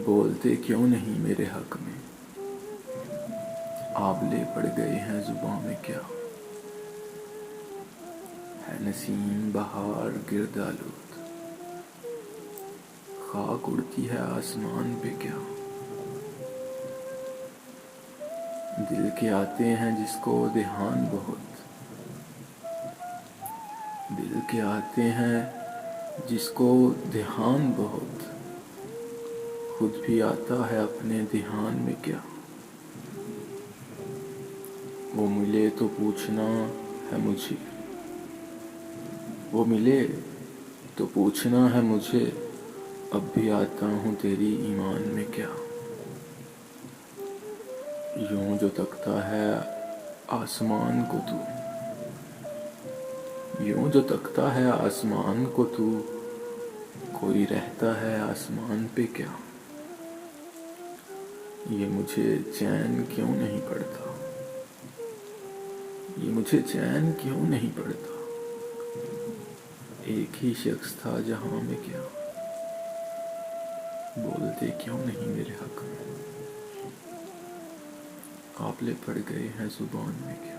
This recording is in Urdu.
بولتے کیوں نہیں میرے حق میں، آبلے پڑ گئے ہیں زباں میں کیا؟ ہے نسیم بہار گرد آلود، خاک اڑتی ہے آسمان پہ کیا؟ دل کے آتے ہیں جس کو دھیان بہت، دل کے آتے ہیں جس کو دھیان بہت، خود بھی آتا ہے اپنے دھیان میں کیا؟ وہ ملے تو پوچھنا ہے مجھے، وہ ملے تو پوچھنا ہے مجھے، اب بھی آتا ہوں تیری ایمان میں کیا؟ یوں جو تکتا ہے آسمان کو تو، یوں جو تکتا ہے آسمان کو تو، کوئی رہتا ہے آسمان پہ کیا؟ یہ مجھے چین کیوں نہیں پڑتا، یہ مجھے چین کیوں نہیں پڑتا؟ ایک ہی شخص تھا جہاں میں کیا؟ بولتے کیوں نہیں میرے حق میں، آبلے پڑ گئے ہیں زبان میں کیا؟